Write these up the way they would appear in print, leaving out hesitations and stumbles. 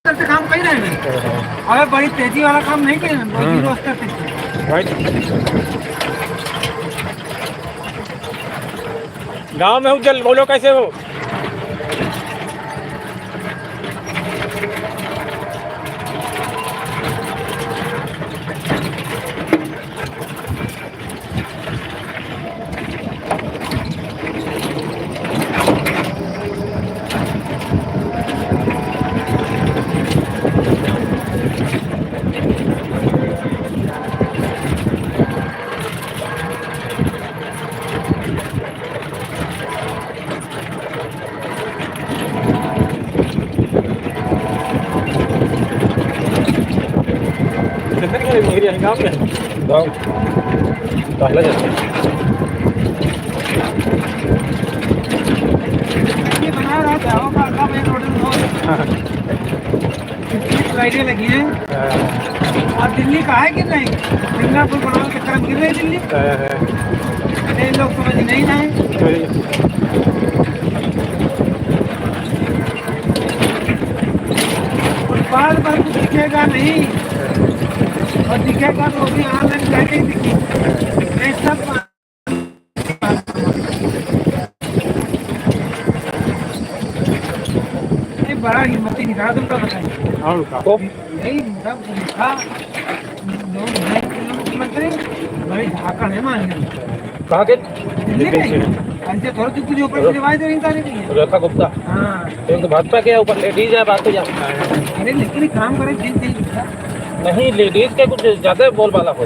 करते काम कर रहे हैं। अबे बड़ी तेजी वाला काम नहीं कर गांव में उज्जवल बोलो कैसे हो? गाँव में गाँव पहले जाते लाइटें लगी हैं और दिल्ली का है कि नहीं? सिंगापुर बनाने के तरफ गिर रही दिल्ली। ये लोग समझ नहीं आए। बार बार कुछ दिखेगा नहीं और दिखेगा तो भी ऑनलाइन जाके ही दिखेगी। सब बड़ा हिम्मती निकाला तुमका बताइए। और तो नहीं मतलब लिखा मुख्यमंत्री बड़ी झाकड़ है मानने कहाँ के ऐसे थोड़ा कुछ ऊपर रिवाज नहीं तारीख रेखा गुप्ता। हाँ तो भाजपा के ऊपर लेडीज है बात तो जा अरे लेकिन काम करे दिन नहीं लेडीज के कुछ ज्यादा बोल वाला हो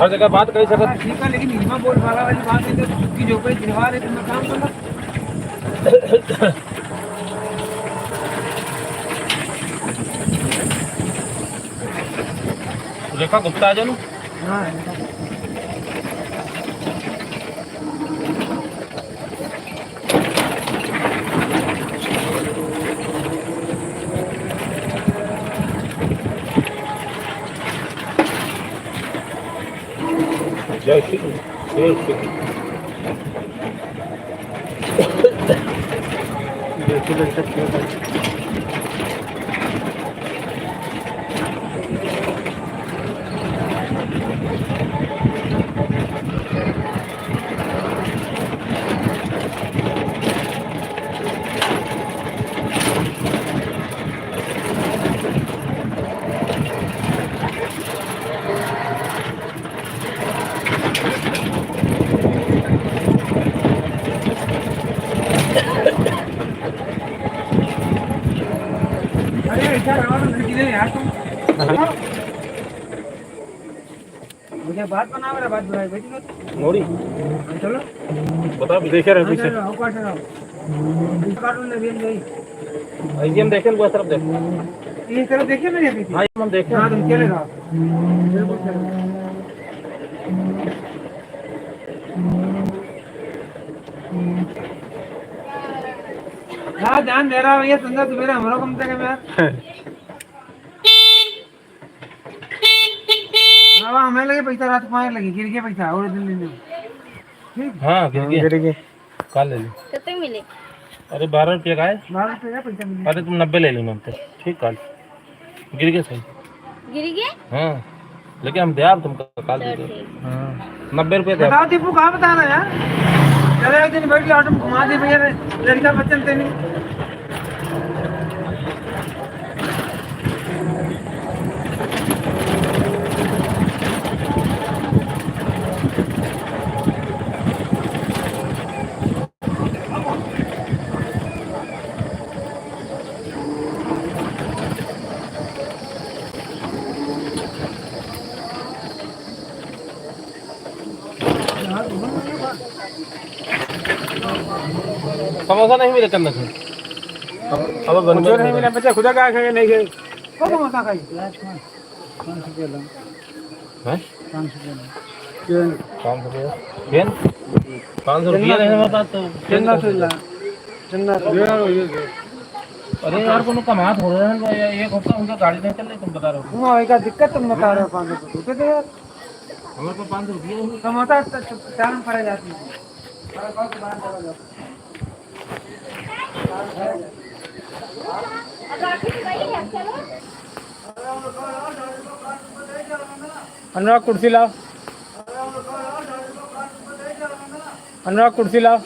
हर जगह बात कर सकते। ठीक है लेकिन नीमा बोल वाला वाली बात है कि जो कोई त्योहार है तुम्हें काम करना। रेखा गुप्ता जो हाँ जय श्री जय श्री यार तुम मुझे बात बना मेरा बात बुराई बेटी नोड़ी चलो बता देखे रहे पीछे कार्टून ने भी गई आईजी हम देखें वो तरफ देखो ये तरफ देखिए मेरे पीछे हाँ हम देखें। हाँ तुम चले रहो बिल्कुल चलो। हाँ ध्यान दे रहा हूँ ये संगा तुम्हारा हमारा कम तक है यार। हाँ हमें लगे पैसा रात को आने लगे गिर गया पैसा और दिन दिन ठीक। हाँ गिर गए कल ले लो कितने मिले? अरे 12 रुपये का है। 12 रुपये का पैसा मिला। अरे तुम 90 ले लो नंतर ठीक कल गिर गए सही गिर गए? हाँ लेकिन हम दे आप तुमको कल दे दो। हाँ 90 रुपये दे बताओ दीपू कहाँ बताना यार चलो एक दिन बैठ के ऑटो में घुमा दे भैया लड़का बच्चन तेनी समोसा नहीं मिले चंदा से अब बन नहीं मिला बच्चा खुदा का खाए नहीं गए कौन समोसा खाई 500 रुपये हैं 500 रुपये नहीं बता तो चन्ना अरे यार कोनो कमात हो रहा है एक हफ्ता उनका गाड़ी नहीं चल रही तुम बता रहे हो। वहाँ का दिक्कत तुम बता रहे हो 500 रुपये दे यार हमें को 500 रुपये समोसा चार में पड़े जाती है। अनुराग कुर्सी लाओ, अनुराग कुर्सी लाओ।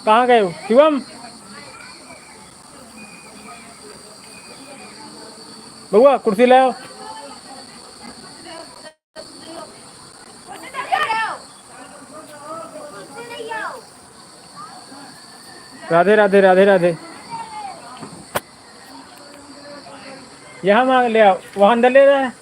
कहाँ गए हो शिवम? बउआ कुर्सी लाओ। राधे राधे राधे राधे। यहाँ मांग ले आओ, वहाँ अंदर ले रहा है।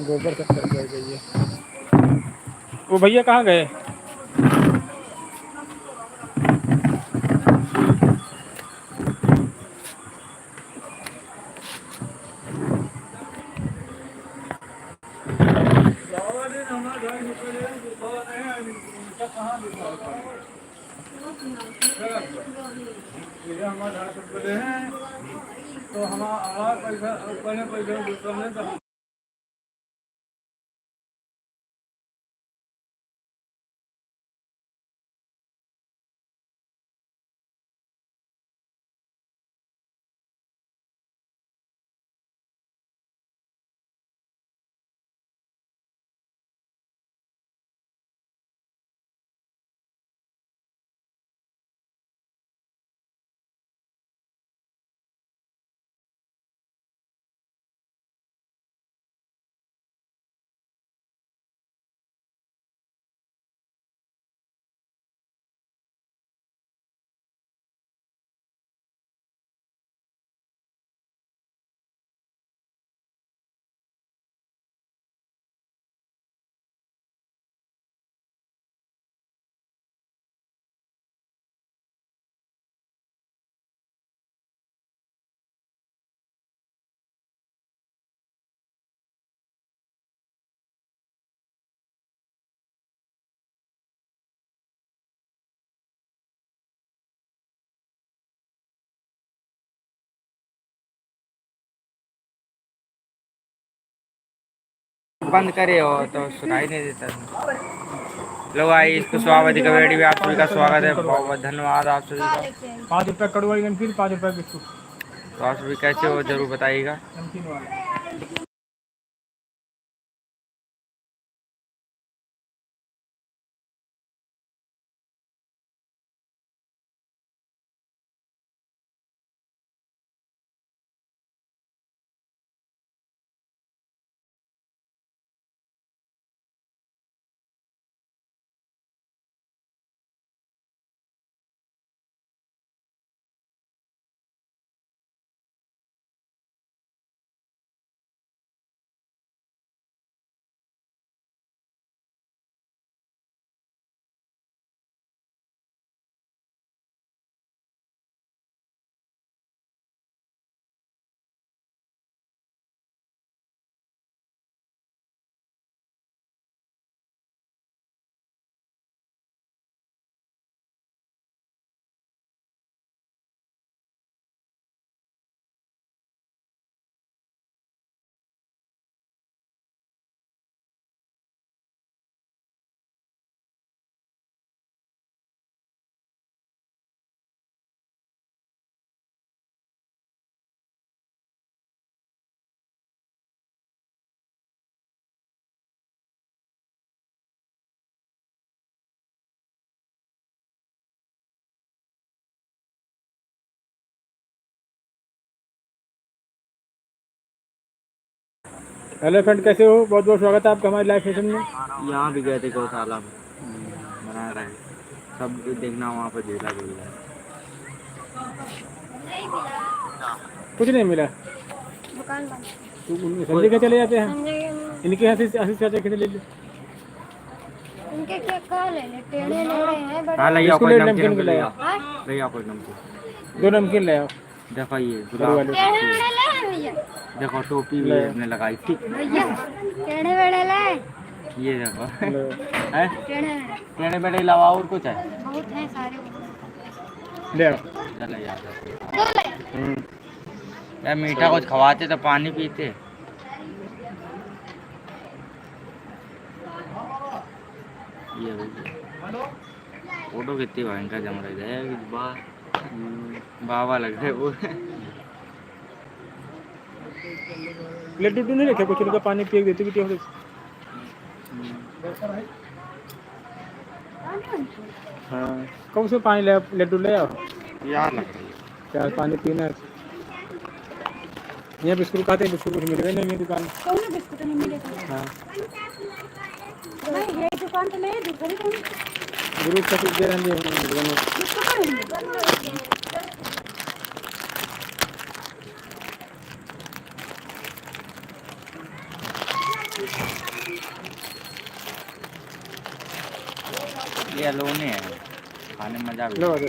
गोबर सब कर गई। वो भैया कहाँ गए? तो हमारा पैसा पहले पैसा बंद करे हो तो सुनाई नहीं देता। लो भाई इसको स्वागत कमेटी में आप सभी का स्वागत है। बहुत बहुत धन्यवाद आप सभी का। 5 रुपये कड़वा नमकीन, 5 रुपये बिस्कुट। तो आप सभी कैसे हो जरूर बताइएगा। नमकीन वाला। हेलो फ्रेंड, कैसे हो? बहुत बहुत स्वागत है आपका हमारे लाइव सेशन में। यहाँ भी गए थे गौशाला में, बना रहे सब कुछ देखना, वहाँ पर झूला झूल रहा है। कुछ नहीं मिला। दुकान बंद। तो संजय के चले जाते हैं, इनके यहाँ से आशीष चाचा के ले ले। इनके क्या कॉल है? टेढ़े ले रहे हैं बड़े। हाँ ले आओ, कोई नमकीन ले आओ, ले आओ कोई नमकीन। 2 नमकीन ले आओ। देखो ये गुलाब वाले। टेढ़े बड़े ले भैया। देखो टोपी भी हमने लगाई थी भैया टेढ़े बड़े ले। ये देखो ले है टेढ़े मेढ़े अलावा और कुछ है? बहुत है सारे। ले आओ। चले यार। यार मीठा कुछ खवाते तो पानी पीते। ये फोटो कितनी भयंकर जम रही है बाबा लग रहे वो। प्लेट टूटू नहीं रखे, कुछ रुका पानी पिए देती भी हो। हाँ कब से पानी ले लड्डू ले आओ यार लग रही है क्या पानी पीना है। यहाँ बिस्कुट खाते हैं, बिस्कुट कुछ मिल रहे नहीं दुकान। कौन बिस्कुट नहीं मिलेगा? हाँ नहीं ये दुकान तो नहीं दुकान कौन ग्रुप का कुछ दे रहे हैं ये अलोने है, खाने में मजा भी। लो लो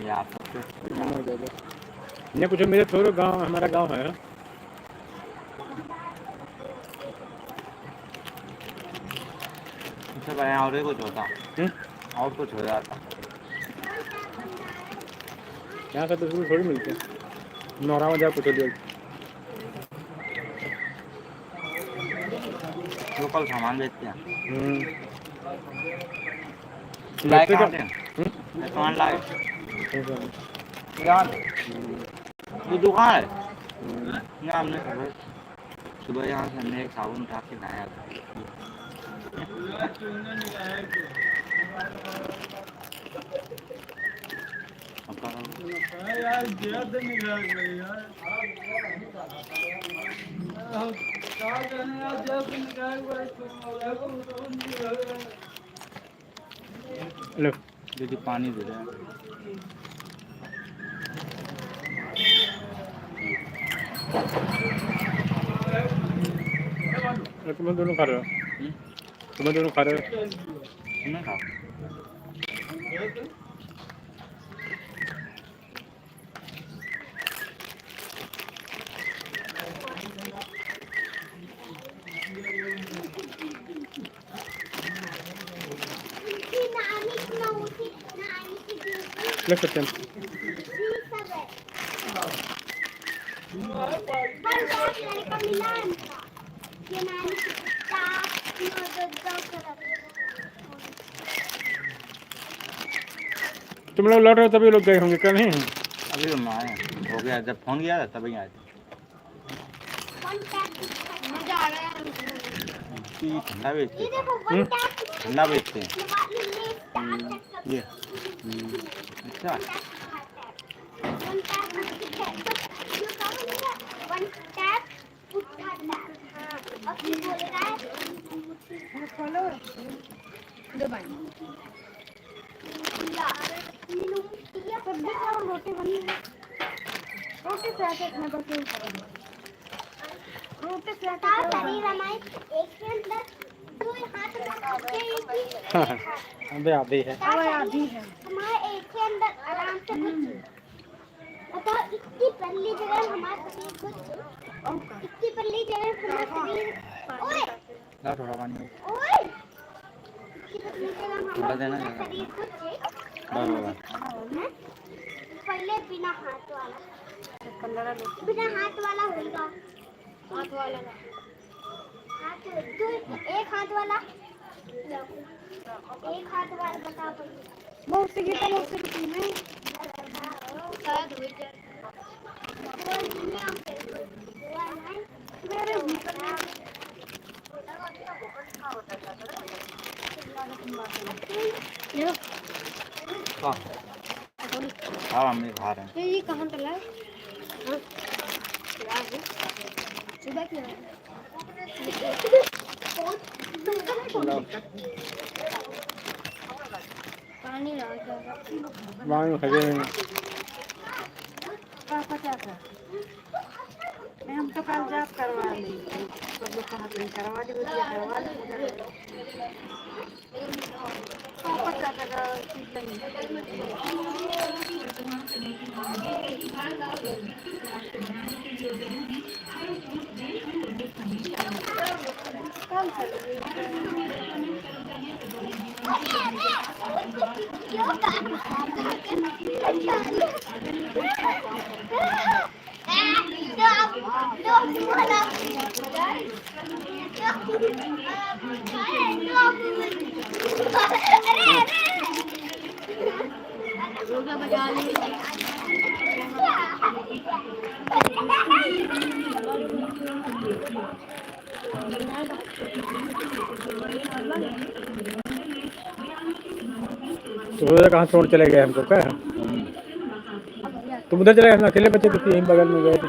यार ये कुछ मेरे थोड़ा गांव, हमारा गांव है। इससे बढ़िया और कुछ होता और कुछ हो जाता। यहाँ का तो बिस्कुट थोड़ी मिलते हैं, नौरा में जाओ कुछ दिया। लोकल सामान बेचते हैं। लाए कहाँ से? सामान लाए यार ये दुकान है यहाँ। हमने सुबह यहाँ से हमने एक साबुन उठा के लाया था। लो दीदी पानी दे रहे हैं। तुम दोनों खा रहे हो? तुम दोनों खा रहे हो? नहीं खा ले सकते हैं। तुम लोग लौट रहे हो तभी लोग गए होंगे, क्या नहीं? अभी हम आए हो गया, जब फोन किया था तभी आए थे। ठंडा बेचते ठंडा बेचते हैं ये। अच्छा रोटी बनी है। रोटी से आके इतना बस रोटी से आके शरीर हमारे एक के अंदर दो हाथ में अबे आधी है। आधी है हमारे एक के अंदर आराम से तो इतनी पतली जगह हमारा शरीर कुछ इतनी पतली जगह हमारा शरीर ओए ला थोड़ा पानी ओए थोड़ा देना शरीर कुछ बाबा पहले बिना हाथ वाला बिना हाथ वाला होगा। हाथ वाला हाथ दो एक हाथ वाला बता बहुत से गीता बहुत से नहीं शायद हुई जाए मेरे भीतर हाँ हम खा रहे हैं। ये कहाँ तक है? सुबह की पानी लगा वांग खजे हम तो कल जाप करवा लेंगे सब लोग कहाँ पे करवा दे करवा दे कल से क्यों काम तो उधर कहाँ छोड़ चले गए हमको क्या? तुम उधर चले गए, हम अकेले बच्चे थे यहीं बगल में गए थे।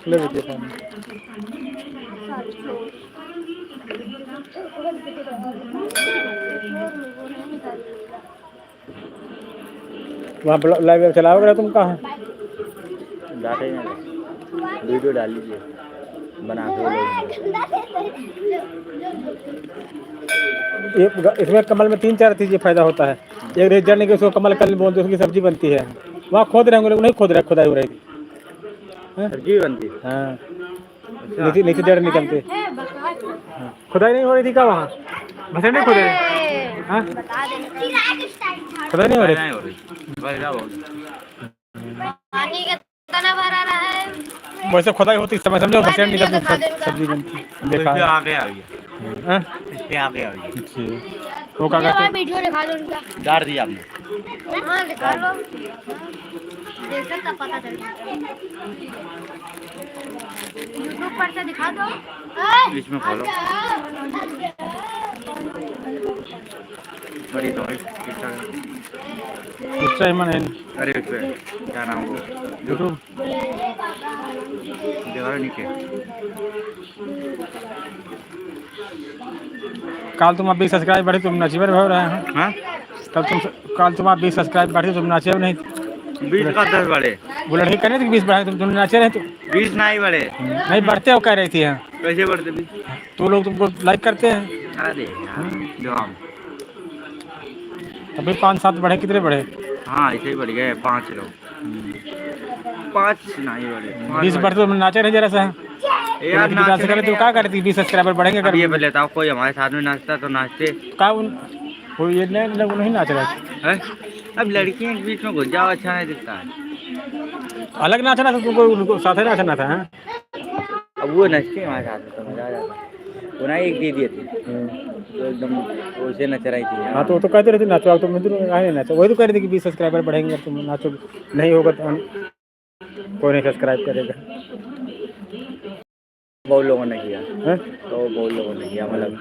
ले बच्चे पानी। वहाँ लाइव चलाओगे तुम कहाँ? डाटे में वीडियो डाल लीजिए बना के। इसमें कमल में 3-4 चीज़ें फायदा होता है। एक रेत जड़ने के उसको कमल कल बोलते उसकी सब्जी बनती है। वहाँ खोद रहे होंगे, नहीं खोद रहे, खुदाई हो रही थी। सब्जी बनती है। हाँ, नीचे जड़ निकलते। हाँ, खुदाई नहीं हो रही थी क्या वहाँ? भसे नहीं खोद रहे? हाँ, खुदाई नहीं हो रही। पानी कितना भरा रहा है? वैसे खुदाई होती समय समझो, भसे निकलती सब्जी बनती। देखा आगे आ गया, हाँ? इसके आगे आ गया। वो क्या कहते हैं? वीडियो दिखा दो उनका। डाल दिया आपने? हाँ दिखा लो, देखो तब पता चलेगा। यूट्यूब पर से दिखा दो। इसमें खोलो बड़ी तो इंस्टाग्राम है। अरे उस पे क्या नाम वो यूट्यूब देखो नीचे। कल तुम 20 सब्सक्राइब बढ़ी, तुम नाचिवर हो रहे हैं। हाँ कल तुम 20 सब्सक्राइब बढ़ी, तुम नाचे नहीं। 20 का 10 बढ़े। वो लड़की कह रही थी 20 बढ़ाए, तुम नाचे रहे। तो 20 नहीं बढ़े। नहीं बढ़ते हो कह रही थी। हाँ, कैसे बढ़ते 20? तो लोग तुमको लाइक करते हैं। अरे यार जो हम अभी 5-7 बढ़े, कितने बढ़े? हाँ ऐसे ही बढ़ गए 5 लोग। 5 नहीं बढ़े, 20 बढ़ते तो तुम नाचे रहे जरा सा। यार डांस करे तो क्या करती? 20 सब्सक्राइबर बढ़ेंगे अब अगर ये बोले था कोई हमारे साथ में नाचता तो नाचते का वो ये लोग नहीं नाच रहे हैं। अब लड़कियों के बीच में घुस जाओ अच्छा नहीं दिखता है। अलग नाचना था तुमको, उनको साथ ही नाचना था। हाँ? अब वो नचते हमारे साथ में तो मजा आ जाता। वो ना एक दे दिए थे तो एकदम वैसे नच रही थी। हाँ, तो कहते रहती नाचो। अब तुम नहीं नाचो, वही तो कह रही थी कि 20 सब्सक्राइबर बढ़ेंगे, तुम नाचो। नहीं होगा तो कोई नहीं सब्सक्राइब करेगा। बहुत लोगों ने किया है तो बहुत लोगों ने किया, मतलब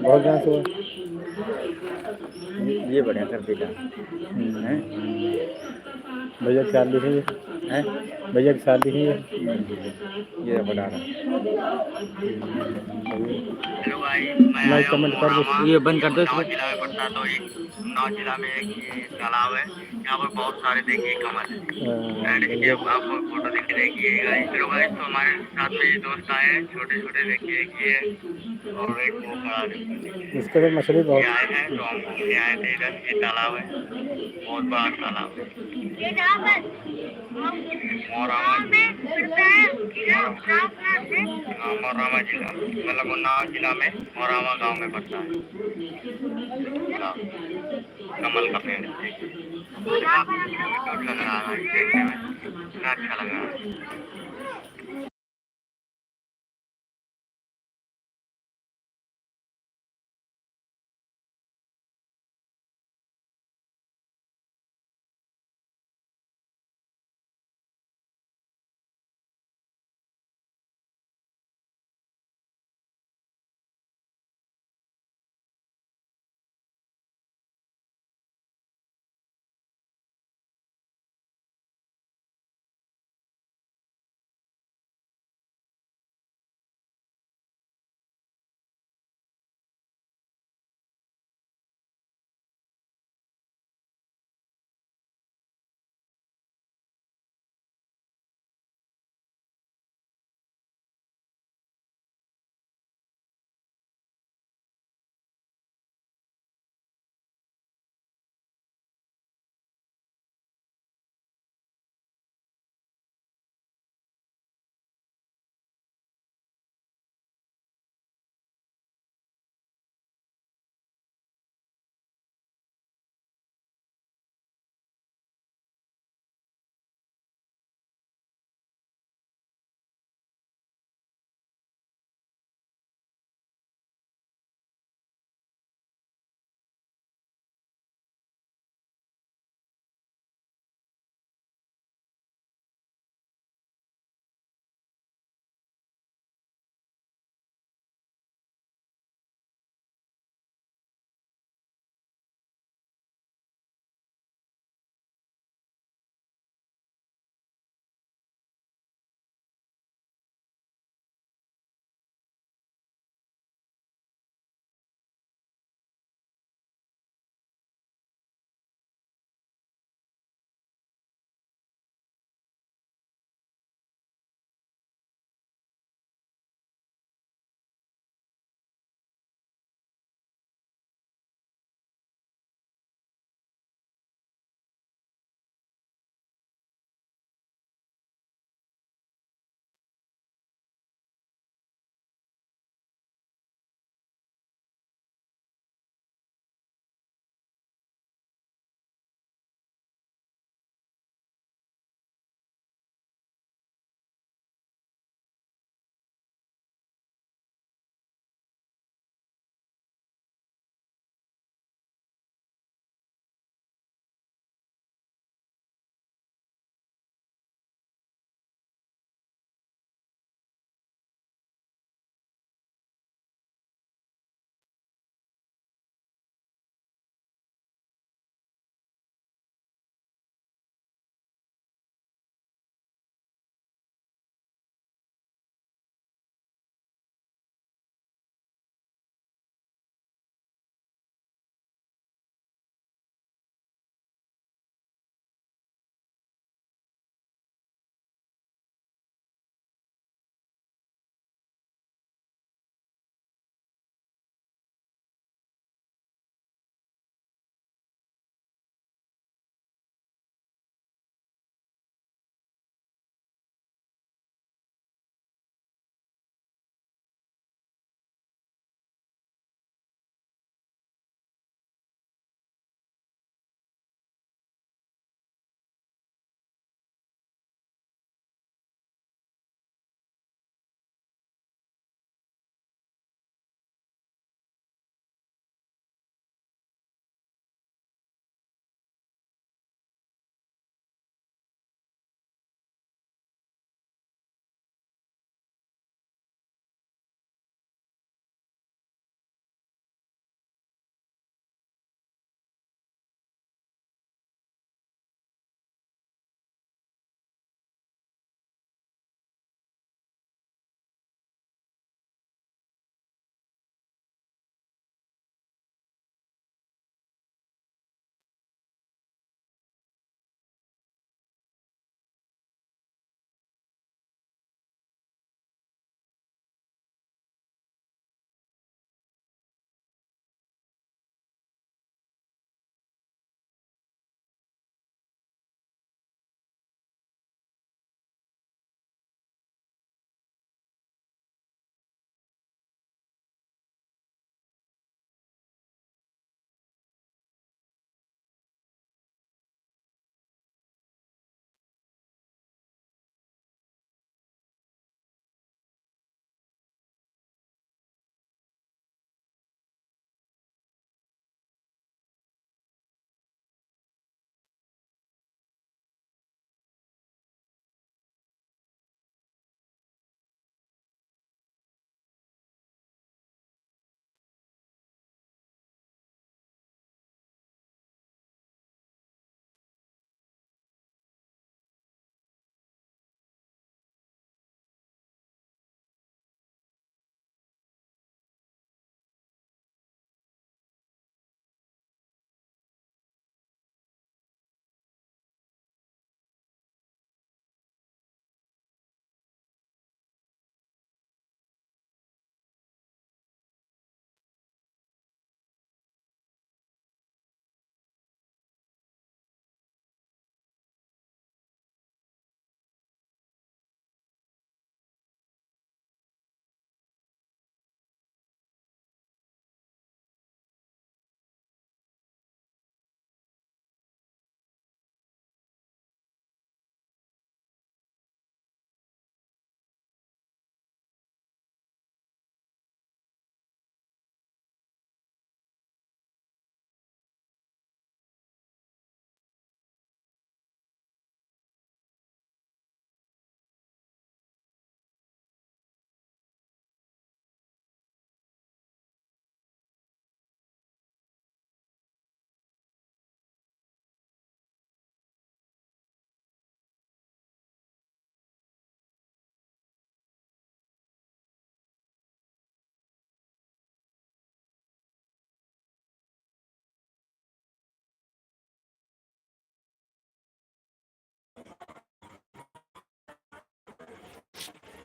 बहुत जान से ये बढ़िया कर देता है। भैया की शादी है, भैया की शादी है। ये बना रहा लाइक कमेंट कर दो। ये बंद कर दो इसको। जिला में पड़ता है तो एक जिला में एक ये तालाब है, यहाँ पर बहुत सारे देखिए कमल है। एंड इसके आपको फोटो दिख देखिएगा। चलो गाइस, तो हमारे साथ में ये दोस्त आए हैं, छोटे छोटे देखिए ये और एक वो खड़ा है। इसके तो मछली बहुत ये आए हैं तो हम घूमने आए थे इधर। ये तालाब है, बहुत बड़ा तालाब है। ये जहाँ पर मोरामा मोरामा जिला, मतलब उन्नाव जिला में मोरामा गांव में पड़ता है। कमल का पेड़ अच्छा लग रहा है देखने में, कितना अच्छा लग रहा है।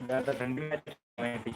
ज़्यादा ठंडी में